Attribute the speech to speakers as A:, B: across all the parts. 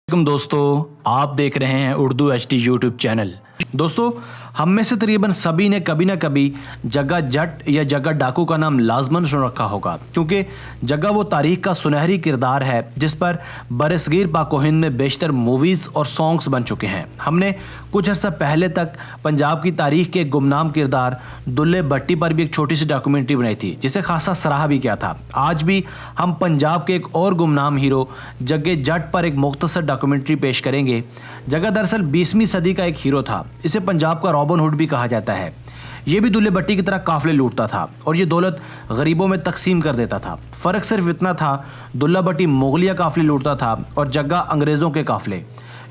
A: दोस्तों, आप देख रहे हैं उर्दू HD यूट्यूब चैनल। दोस्तों, हम में से तकरीबन सभी ने कभी ना कभी जग्गा जट या जग्गा डाकू का नाम लाजमन सुन रखा होगा, क्योंकि जग्गा वो तारीख का सुनहरी किरदार है जिस पर बरसगीर पाक व हिंद में बेशतर मूवीज़ और सॉन्ग्स बन चुके हैं। हमने कुछ अर्सा पहले तक पंजाब की तारीख के गुमनाम किरदार दुल्ले भट्टी पर भी एक छोटी सी डॉक्यूमेंट्री बनाई थी, जिसे खासा सराहा भी किया था। आज भी हम पंजाब के एक और गुमनाम हीरो जग्गे जट पर एक मुख्तसर डॉक्यूमेंट्री पेश करेंगे। जग्गा दरअसल 20वीं सदी का एक हीरो था। इसे पंजाब का रॉबिन हुड भी कहा जाता है। ये भी दुल्ले भट्टी की तरह काफले लूटता था और ये दौलत गरीबों में तकसीम कर देता था। फर्क सिर्फ इतना था, दुल्ला भट्टी मुगलिया काफले लूटता था और जग्गा अंग्रेज़ों के काफले।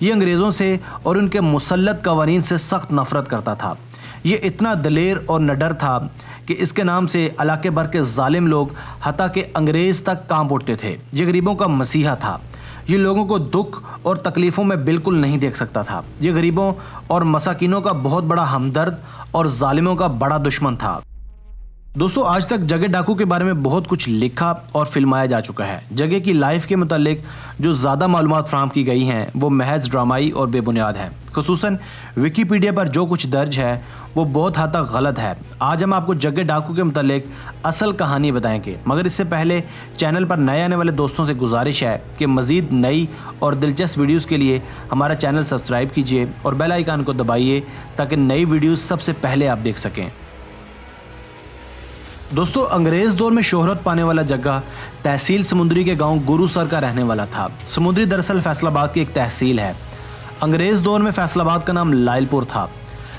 A: ये अंग्रेज़ों से और उनके मुसल्लत कवानीन से सख्त नफरत करता था। ये इतना दलेर और निडर था कि इसके नाम से इलाके भर के जालिम लोग हत्ता के अंग्रेज़ तक कांप उठते थे। ये गरीबों का मसीहा था। ये लोगों को दुख और तकलीफ़ों में बिल्कुल नहीं देख सकता था। ये गरीबों और मसाकिनों का बहुत बड़ा हमदर्द और जालिमों का बड़ा दुश्मन था। दोस्तों, आज तक जग्गे डाकू के बारे में बहुत कुछ लिखा और फिल्माया जा चुका है। जग्गे की लाइफ के मुतालिक जो ज़्यादा मालूमात फराहम की गई हैं वो महज ड्रामाई और बेबुनियाद है। खुसूसन विकीपीडिया पर जो कुछ दर्ज है वो बहुत हद तक गलत है। आज हम आपको जग्गे डाकू के मुतालिक असल कहानी बताएंगे, मगर इससे पहले चैनल पर नए आने वाले दोस्तों से गुजारिश है कि मज़ीद नई और दिलचस्प वीडियोज़ के लिए हमारा चैनल सब्सक्राइब कीजिए और बेल आइकन को दबाइए ताकि नई वीडियोज़ सबसे पहले आप देख सकें। दोस्तों, अंग्रेज़ दौर में शोहरत पाने वाला जग्गा तहसील समुंदरी के गांव गुरुसर का रहने वाला था। समुंदरी दरअसल फैसलाबाद की एक तहसील है। अंग्रेज़ दौर में फैसलाबाद का नाम लायलपुर था।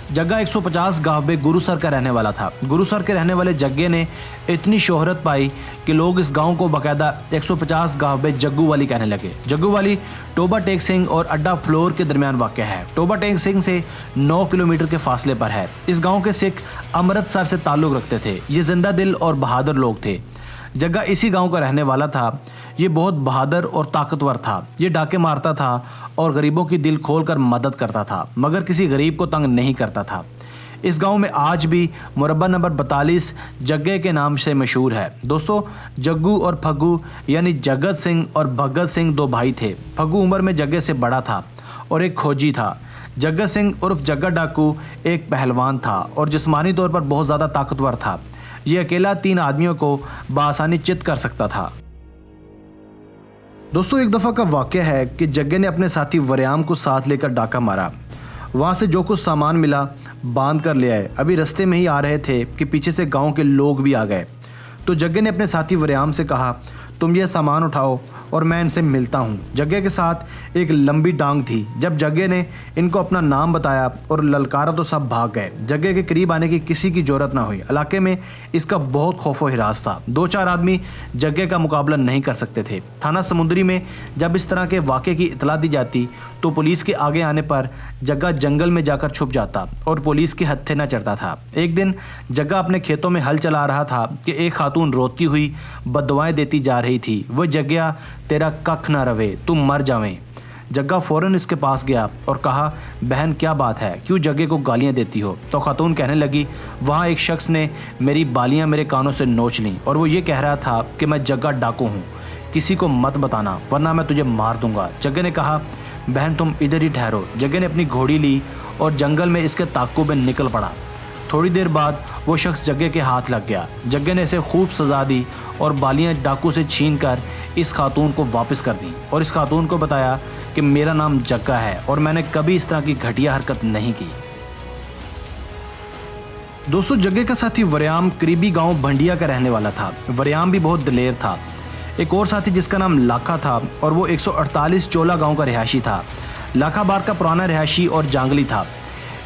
A: जग्गा 150 गांव गुरुसर का रहने वाला था। गुरुसर के रहने वाले जग्गे ने इतनी शोहरत पाई कि लोग इस गांव को बाकायदा 150 गांव जग्गू वाली कहने लगे। जग्गू वाली टोबा टेक सिंह और अड्डा फ्लोर के दरमियान वाक़ है। टोबा टेक सिंह से 9 किलोमीटर के फासले पर है। इस गांव के सिख अमृतसर से ताल्लुक़ रखते थे। ये जिंदा दिल और बहादुर लोग थे। जग्गा इसी गांव का रहने वाला था। ये बहुत बहादुर और ताकतवर था। ये डाके मारता था और गरीबों की दिल खोलकर मदद करता था, मगर किसी गरीब को तंग नहीं करता था। इस गांव में आज भी मुरब्बा नंबर 42 जग्गे के नाम से मशहूर है। दोस्तों, जग्गू और फग्गू यानी जगत सिंह और भगत सिंह 2 भाई थे। फग्गू उम्र में जग्गे से बड़ा था और एक खोजी था। जगत सिंह उर्फ जग्गा डाकू एक पहलवान था और जिस्मानी तौर पर बहुत ज़्यादा ताकतवर था। ये अकेला 3 आदमियों को बआसानी चित कर सकता था। दोस्तों, एक दफ़ा का वाक़या है कि जग्गे ने अपने साथी वरियाम को साथ लेकर डाका मारा। वहाँ से जो कुछ सामान मिला बांध कर ले आए। अभी रास्ते में ही आ रहे थे कि पीछे से गांव के लोग भी आ गए। तो जग्गे ने अपने साथी वरियाम से कहा, तुम ये सामान उठाओ और मैं इनसे मिलता हूँ। जग्गे के साथ एक लंबी डांग थी। जब जग्गे ने इनको अपना नाम बताया और ललकारा तो सब भाग गए। जग्गे के करीब आने की किसी की जरूरत ना हुई। इलाके में इसका बहुत खौफो हिरास था। 2-4 आदमी जग्गे का मुकाबला नहीं कर सकते थे। थाना समुंदरी में जब इस तरह के वाक़े की इतला दी जाती तो पुलिस के आगे आने पर जग्गा जंगल में जाकर छुप जाता और पुलिस के हत्थे न चढ़ता था। एक दिन जग्गा अपने खेतों में हल चला रहा था कि एक खातून रोती हुई बददुआएं देती जा रही थी। वह जग्गा, तेरा कख ना रवे, तुम मर जावें। जग्गा फ़ौरन इसके पास गया और कहा, बहन क्या बात है, क्यों जग्गे को गालियां देती हो? तो खातून कहने लगी, वहाँ एक शख्स ने मेरी बालियां मेरे कानों से नोच लीं और वो ये कह रहा था कि मैं जग्गा डाकू हूँ, किसी को मत बताना वरना मैं तुझे मार दूंगा। जग्गे ने कहा, बहन तुम इधर ही ठहरो। जग्गे ने अपनी घोड़ी ली और जंगल में इसके ताक़ुब में निकल पड़ा। थोड़ी देर बाद वो शख्स जग्गे के हाथ लग गया। जग्गे ने इसे खूब सजा दी और बालियां डाकू से छीन कर इस खातून को वापस कर दी और इस खातून को बताया कि मेरा नाम जग्गा है और मैंने कभी इस तरह की घटिया हरकत नहीं की। दोस्तों, जग्गे का साथी वरियाम करीबी गांव भंडिया का रहने वाला था। वरियाम भी बहुत दिलेर था। एक और साथी जिसका नाम लाखा था और वो 148 चोला गांव का रिहायशी था। लाखा बार का पुराना रिहायशी और जांगली था।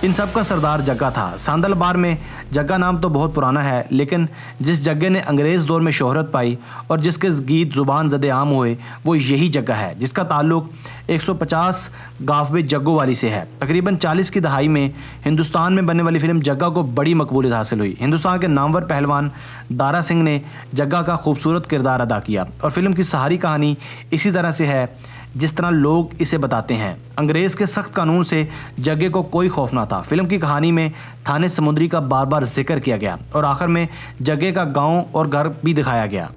A: इन सब का सरदार जग्गा था। सांदल बार में जग्गा नाम तो बहुत पुराना है, लेकिन जिस जग्गे ने अंग्रेज़ दौर में शोहरत पाई और जिसके गीत ज़ुबान ज़दे आम हुए वो यही जग्गा है, जिसका ताल्लुक़ 150 गाँव जग्गू वाली से है। तकरीबन 40 की दहाई में हिंदुस्तान में बनने वाली फिल्म जग्गा को बड़ी मकबूलियत हासिल हुई। हिंदुस्तान के नामवर पहलवान दारा सिंह ने जग्गा का खूबसूरत किरदार अदा किया और फिल्म की सारी कहानी इसी तरह से है जिस तरह लोग इसे बताते हैं। अंग्रेज़ के सख्त कानून से जग्गे को कोई खौफ ना था। फिल्म की कहानी में थाने समुंदरी का बार बार जिक्र किया गया और आखिर में जग्गे का गांव और घर भी दिखाया गया।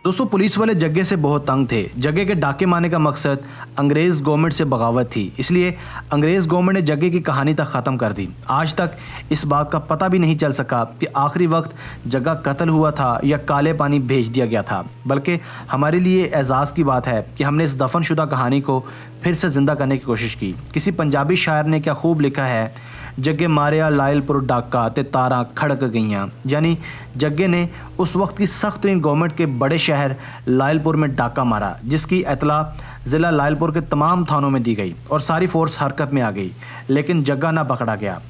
A: दोस्तों पुलिस वाले जग्गे से बहुत तंग थे। जग्गे के डाके मारने का मकसद अंग्रेज गवर्नमेंट से बगावत थी, इसलिए अंग्रेज गवर्नमेंट ने जग्गे की कहानी तक ख़त्म कर दी। आज तक इस बात का पता भी नहीं चल सका कि आखिरी वक्त जग्गा कत्ल हुआ था या काले पानी भेज दिया गया था। बल्कि हमारे लिए एजाज़ की बात है कि हमने इस दफनशुदा कहानी को फिर से ज़िंदा करने की कोशिश की। किसी पंजाबी शायर ने क्या खूब लिखा है, जग्गे मारिया लायलपुर डाका ते तारा खड़क गईयां। यानी जग्गे ने उस वक्त की सख्त तरीन गवर्नमेंट के बड़े शहर लायलपुर में डाका मारा, जिसकी इतला ज़िला लायलपुर के तमाम थानों में दी गई और सारी फोर्स हरकत में आ गई, लेकिन जग्गा ना पकड़ा गया।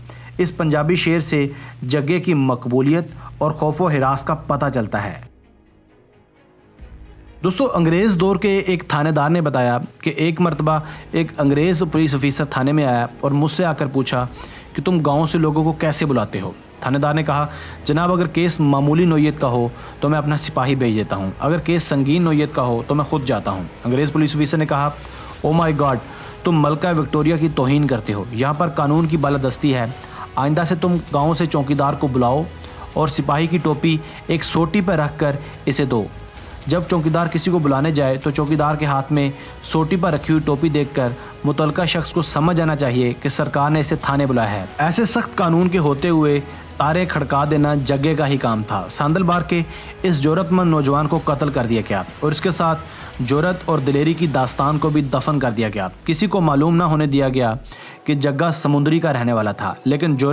A: इस पंजाबी शेर से जग्गे की मकबूलियत और खौफो हिरास का पता चलता है। दोस्तों अंग्रेज़ दौर के एक थानेदार ने बताया कि एक मर्तबा एक अंग्रेज़ पुलिस ऑफिसर थाने में आया और मुझसे आकर पूछा कि तुम गांव से लोगों को कैसे बुलाते हो। थानेदार ने कहा, जनाब अगर केस मामूली नौयत का हो तो मैं अपना सिपाही भेज देता हूं, अगर केस संगीन नौयत का हो तो मैं खुद जाता हूं। अंग्रेज़ पुलिस ऑफिसर ने कहा, ओ माय गॉड, तुम मलका विक्टोरिया की तौहीन करते हो। यहाँ पर कानून की बालादस्ती है। आइंदा से तुम गाँव से चौकीदार को बुलाओ और सिपाही की टोपी एक सोटी पर रख कर इसे दो। जब चौकीदार किसी को बुलाने जाए तो चौकीदार के हाथ में सोटी पर रखी हुई टोपी देखकर मुतलका शख्स को समझ आना चाहिए कि सरकार ने इसे थाने बुलाया है। ऐसे सख्त कानून के होते हुए तारे खड़का देना जग्गे का ही काम था। सांदलबार के इस जोरतमंद नौजवान को कत्ल कर दिया गया और इसके साथ जोरत और दिलेरी की दास्तान को भी दफन कर दिया गया। किसी को मालूम ना होने दिया गया कि जग्गा समुंदरी का रहने वाला था, लेकिन